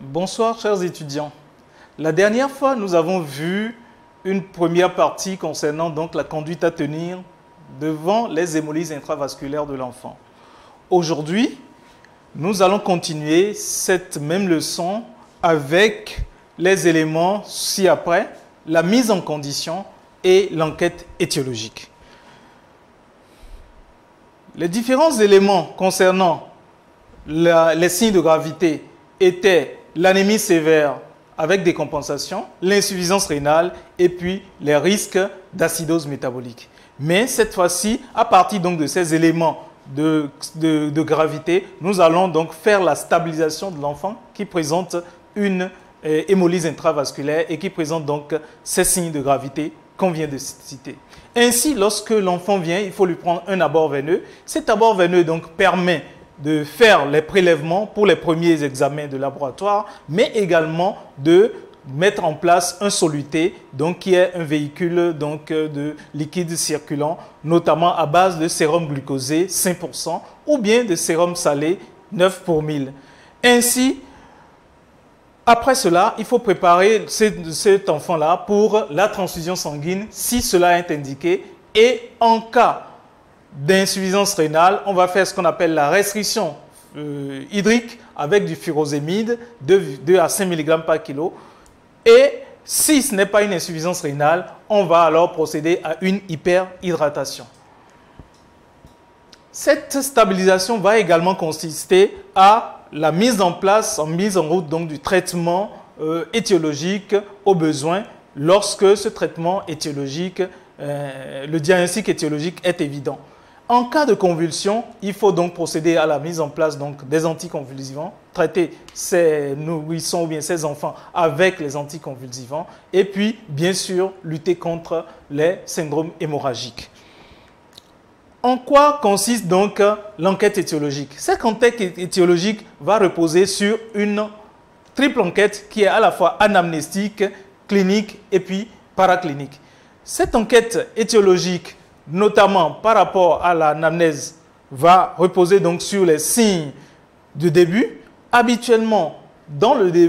Bonsoir chers étudiants. La dernière fois, nous avons vu une première partie concernant donc la conduite à tenir devant les hémolyses intravasculaires de l'enfant. Aujourd'hui, nous allons continuer cette même leçon avec les éléments ci-après, la mise en condition et l'enquête étiologique. Les différents éléments concernant les signes de gravité étaient l'anémie sévère avec des compensations, l'insuffisance rénale et puis les risques d'acidose métabolique. Mais cette fois-ci, à partir donc de ces éléments de gravité, nous allons donc faire la stabilisation de l'enfant qui présente une hémolyse intravasculaire et qui présente donc ces signes de gravité qu'on vient de citer. Ainsi, lorsque l'enfant vient, il faut lui prendre un abord veineux. Cet abord veineux donc permet de faire les prélèvements pour les premiers examens de laboratoire, mais également de mettre en place un soluté, donc qui est un véhicule donc, de liquide circulant, notamment à base de sérum glucosé 5% ou bien de sérum salé 9 pour 1000. Ainsi, après cela, il faut préparer cet enfant-là pour la transfusion sanguine si cela est indiqué. Et en cas d'insuffisance rénale, on va faire ce qu'on appelle la restriction hydrique avec du furosémide, 2 à 5 mg par kilo. Et si ce n'est pas une insuffisance rénale, on va alors procéder à une hyperhydratation. Cette stabilisation va également consister à la mise en place, mise en route donc, du traitement étiologique au besoin lorsque ce traitement étiologique, le diagnostic étiologique est évident. En cas de convulsion, il faut donc procéder à la mise en place donc, des anticonvulsivants, traiter ces nourrissons ou bien ces enfants avec les anticonvulsivants et puis, bien sûr, lutter contre les syndromes hémorragiques. En quoi consiste donc l'enquête étiologique? Cette enquête étiologique va reposer sur une triple enquête qui est à la fois anamnestique, clinique et puis paraclinique. Cette enquête étiologique, notamment par rapport à l'anamnèse, va reposer donc sur les signes du début. Habituellement,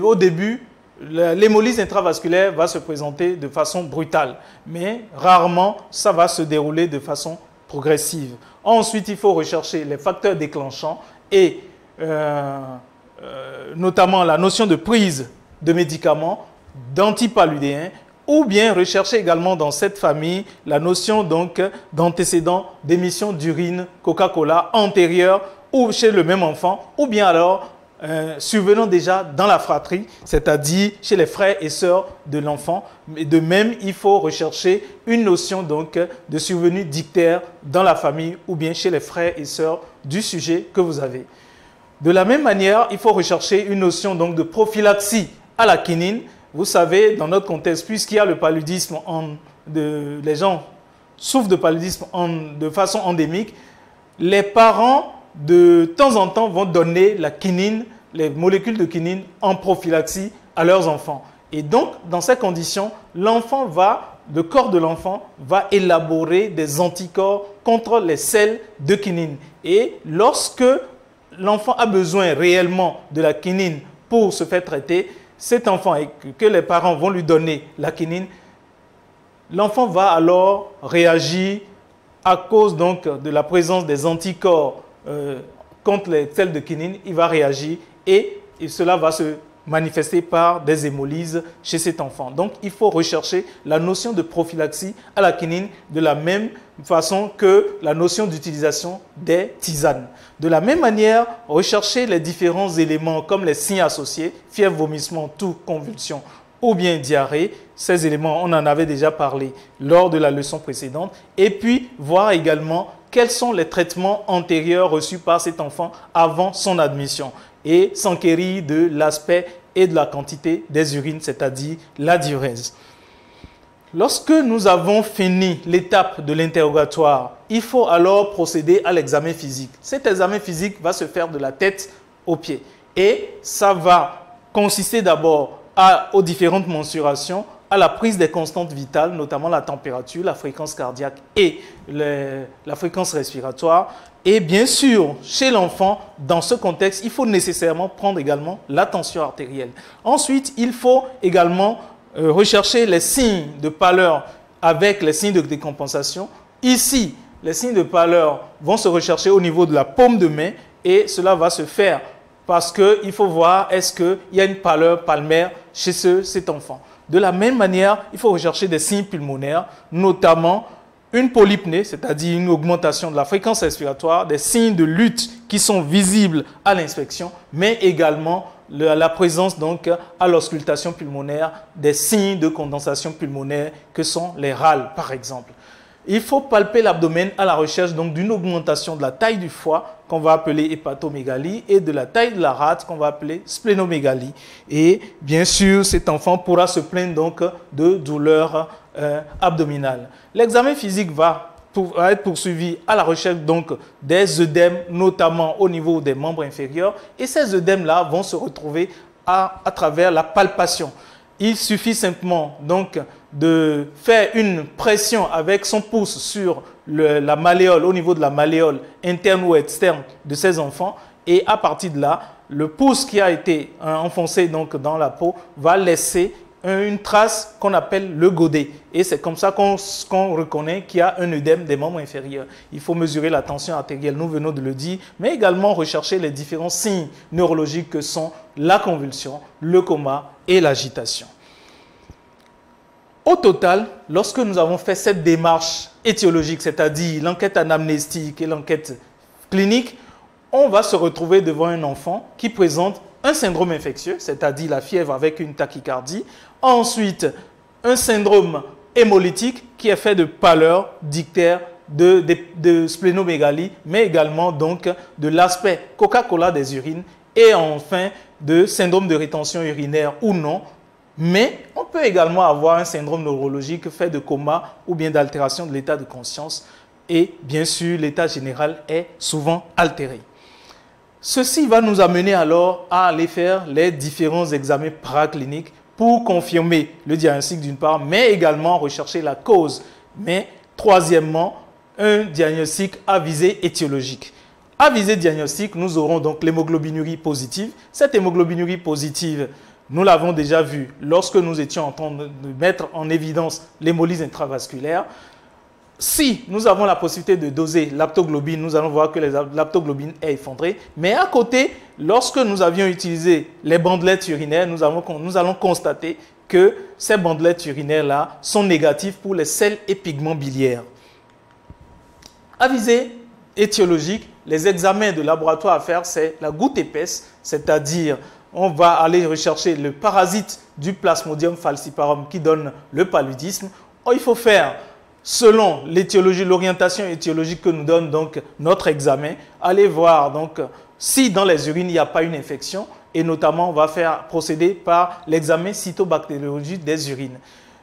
au début, l'hémolyse intravasculaire va se présenter de façon brutale, mais rarement ça va se dérouler de façon progressive. Ensuite, il faut rechercher les facteurs déclenchants et notamment la notion de prise de médicaments, d'antipaludéens, ou bien rechercher également dans cette famille la notion donc d'antécédents d'émission d'urine Coca-Cola antérieure ou chez le même enfant, ou bien alors survenant déjà dans la fratrie, c'est-à-dire chez les frères et sœurs de l'enfant. De même, il faut rechercher une notion donc de survenue d'ictère dans la famille ou bien chez les frères et sœurs du sujet que vous avez. De la même manière, il faut rechercher une notion donc de prophylaxie à la quinine. Vous savez, dans notre contexte, puisqu'il y a le paludisme, les gens souffrent de paludisme de façon endémique, les parents de temps en temps vont donner la quinine, les molécules de quinine en prophylaxie à leurs enfants. Et donc, dans ces conditions, le corps de l'enfant va élaborer des anticorps contre les sels de quinine. Et lorsque l'enfant a besoin réellement de la quinine pour se faire traiter, cet enfant et que les parents vont lui donner la quinine, l'enfant va alors réagir à cause donc de la présence des anticorps contre les sels de quinine, il va réagir et cela va se manifester par des hémolyses chez cet enfant. Donc, il faut rechercher la notion de prophylaxie à la quinine de la même façon que la notion d'utilisation des tisanes. De la même manière, rechercher les différents éléments comme les signes associés, fièvre, vomissement, toux, convulsion ou bien diarrhée. Ces éléments, on en avait déjà parlé lors de la leçon précédente. Et puis, voir également quels sont les traitements antérieurs reçus par cet enfant avant son admission et s'enquérir de l'aspect et de la quantité des urines, c'est-à-dire la diurèse. Lorsque nous avons fini l'étape de l'interrogatoire, il faut alors procéder à l'examen physique. Cet examen physique va se faire de la tête aux pieds et ça va consister d'abord aux différentes mensurations, à la prise des constantes vitales, notamment la température, la fréquence cardiaque et la fréquence respiratoire, Et bien sûr, chez l'enfant, dans ce contexte, il faut nécessairement prendre également la tension artérielle. Ensuite, il faut également rechercher les signes de pâleur avec les signes de décompensation. Ici, les signes de pâleur vont se rechercher au niveau de la paume de main et cela va se faire parce qu'il faut voir est-ce qu'il y a une pâleur palmaire chez cet enfant. De la même manière, il faut rechercher des signes pulmonaires, notamment une polypnée, c'est-à-dire une augmentation de la fréquence respiratoire, des signes de lutte qui sont visibles à l'inspection, mais également la présence donc à l'auscultation pulmonaire des signes de condensation pulmonaire que sont les râles par exemple. Il faut palper l'abdomen à la recherche donc d'une augmentation de la taille du foie qu'on va appeler hépatomégalie et de la taille de la rate qu'on va appeler splénomégalie. Et bien sûr, cet enfant pourra se plaindre donc de douleurs abdominales. L'examen physique va être poursuivi à la recherche donc des œdèmes, notamment au niveau des membres inférieurs. Et ces œdèmes-là vont se retrouver à travers la palpation. Il suffit simplement donc de faire une pression avec son pouce sur la malléole, au niveau de la malléole interne ou externe de ces enfants. Et à partir de là, le pouce qui a été enfoncé donc dans la peau va laisser une trace qu'on appelle le godet. Et c'est comme ça qu'on reconnaît qu'il y a un œdème des membres inférieurs. Il faut mesurer la tension artérielle, nous venons de le dire, mais également rechercher les différents signes neurologiques que sont la convulsion, le coma et l'agitation. Au total, lorsque nous avons fait cette démarche étiologique, c'est-à-dire l'enquête anamnestique et l'enquête clinique, on va se retrouver devant un enfant qui présente un syndrome infectieux, c'est-à-dire la fièvre avec une tachycardie. Ensuite, un syndrome hémolytique qui est fait de pâleur, d'ictère, de splénomégalie, mais également donc de l'aspect Coca-Cola des urines et enfin de syndrome de rétention urinaire ou non. Mais on peut également avoir un syndrome neurologique fait de coma ou bien d'altération de l'état de conscience et bien sûr l'état général est souvent altéré. Ceci va nous amener alors à aller faire les différents examens paracliniques pour confirmer le diagnostic d'une part, mais également rechercher la cause. Mais troisièmement, un diagnostic à visée étiologique. À visée diagnostique, nous aurons donc l'hémoglobinurie positive. Cette hémoglobinurie positive, nous l'avons déjà vu lorsque nous étions en train de mettre en évidence l'hémolyse intravasculaire. Si nous avons la possibilité de doser l'aptoglobine, nous allons voir que l'aptoglobine est effondrée. Mais à côté, lorsque nous avions utilisé les bandelettes urinaires, nous allons constater que ces bandelettes urinaires-là sont négatives pour les sels et pigments biliaires. À visée étiologique, les examens de laboratoire à faire, c'est la goutte épaisse, c'est-à-dire on va aller rechercher le parasite du Plasmodium falciparum qui donne le paludisme. Il faut faire, selon l'étiologie, l'orientation étiologique que nous donne donc notre examen, aller voir donc si dans les urines il n'y a pas une infection et notamment on va procéder par l'examen cytobactériologique des urines.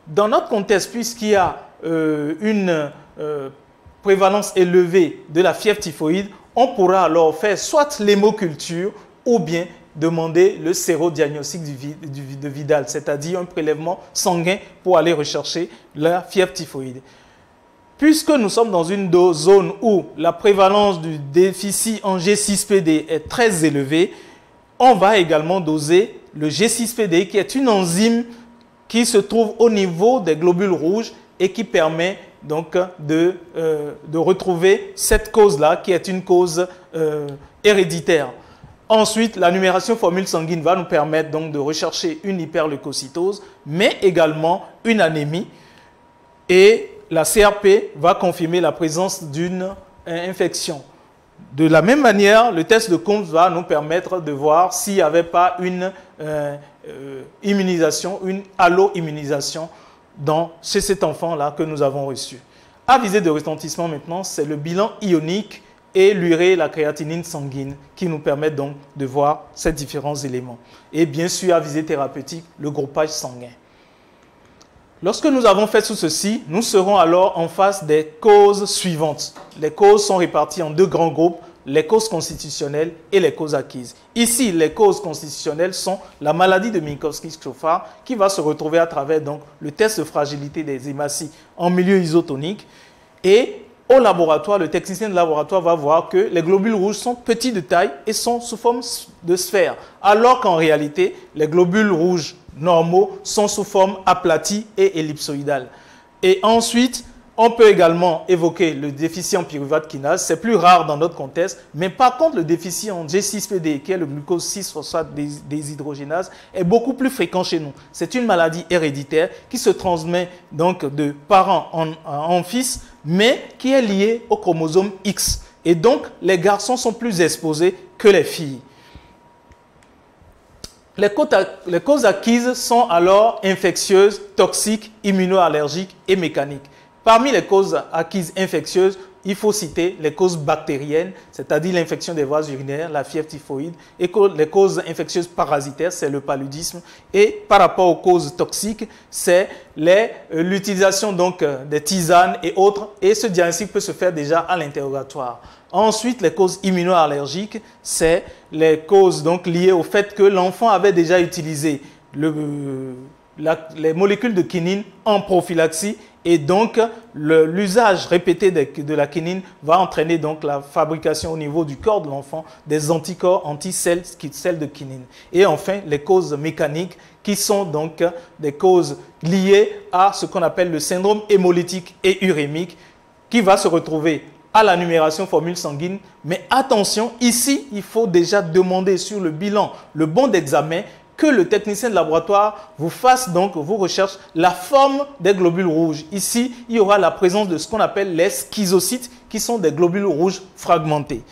Dans notre contexte, puisqu'il y a une prévalence élevée de la fièvre typhoïde, on pourra alors faire soit l'hémoculture ou bien demander le sérodiagnostic de Vidal, c'est-à-dire un prélèvement sanguin pour aller rechercher la fièvre typhoïde. Puisque nous sommes dans une zone où la prévalence du déficit en G6PD est très élevée, on va également doser le G6PD qui est une enzyme qui se trouve au niveau des globules rouges et qui permet donc de retrouver cette cause-là qui est une cause héréditaire. Ensuite, la numération formule sanguine va nous permettre donc de rechercher une hyperleucocytose, mais également une anémie. Et la CRP va confirmer la présence d'une infection. De la même manière, le test de Coombs va nous permettre de voir s'il n'y avait pas une immunisation, une allo-immunisation chez cet enfant-là que nous avons reçu. À visée de retentissement maintenant, c'est le bilan ionique et l'urée et la créatinine sanguine qui nous permettent donc de voir ces différents éléments. Et bien sûr, à visée thérapeutique, le groupage sanguin. Lorsque nous avons fait tout ceci, nous serons alors en face des causes suivantes. Les causes sont réparties en deux grands groupes, les causes constitutionnelles et les causes acquises. Ici, les causes constitutionnelles sont la maladie de Minkowski-Schoffard qui va se retrouver à travers donc, le test de fragilité des hématies en milieu isotonique et au laboratoire, le technicien de laboratoire va voir que les globules rouges sont petits de taille et sont sous forme de sphère, alors qu'en réalité, les globules rouges normaux sont sous forme aplatie et ellipsoïdale. Et ensuite, on peut également évoquer le déficit en pyruvate kinase. C'est plus rare dans notre contexte, mais par contre, le déficit en G6PD, qui est le glucose 6-phosphate déshydrogénase, est beaucoup plus fréquent chez nous. C'est une maladie héréditaire qui se transmet donc de parents en fils, mais qui est liée au chromosome X. Et donc, les garçons sont plus exposés que les filles. Les causes acquises sont alors infectieuses, toxiques, immunoallergiques et mécaniques. Parmi les causes acquises infectieuses, il faut citer les causes bactériennes, c'est-à-dire l'infection des voies urinaires, la fièvre typhoïde, et les causes infectieuses parasitaires, c'est le paludisme. Et par rapport aux causes toxiques, c'est l'utilisation donc des tisanes et autres, et ce diagnostic peut se faire déjà à l'interrogatoire. Ensuite, les causes immunoallergiques, c'est les causes donc liées au fait que l'enfant avait déjà utilisé les molécules de quinine en prophylaxie. Et donc, l'usage répété de la quinine va entraîner donc la fabrication au niveau du corps de l'enfant des anticorps anti-celles de quinine. Et enfin, les causes mécaniques qui sont donc des causes liées à ce qu'on appelle le syndrome hémolytique et urémique qui va se retrouver à la numération formule sanguine. Mais attention, ici, il faut déjà demander sur le bilan, le bon d'examen, que le technicien de laboratoire vous fasse donc vos recherches, la forme des globules rouges. Ici, il y aura la présence de ce qu'on appelle les schizocytes, qui sont des globules rouges fragmentés.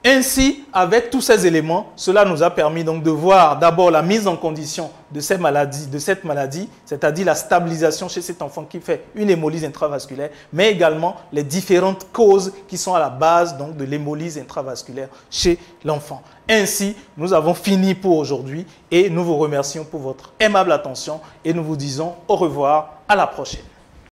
Ainsi, avec tous ces éléments, cela nous a permis donc de voir d'abord la mise en condition de cette maladie, c'est-à-dire la stabilisation chez cet enfant qui fait une hémolyse intravasculaire, mais également les différentes causes qui sont à la base donc de l'hémolyse intravasculaire chez l'enfant. Ainsi, nous avons fini pour aujourd'hui et nous vous remercions pour votre aimable attention et nous vous disons au revoir, à la prochaine.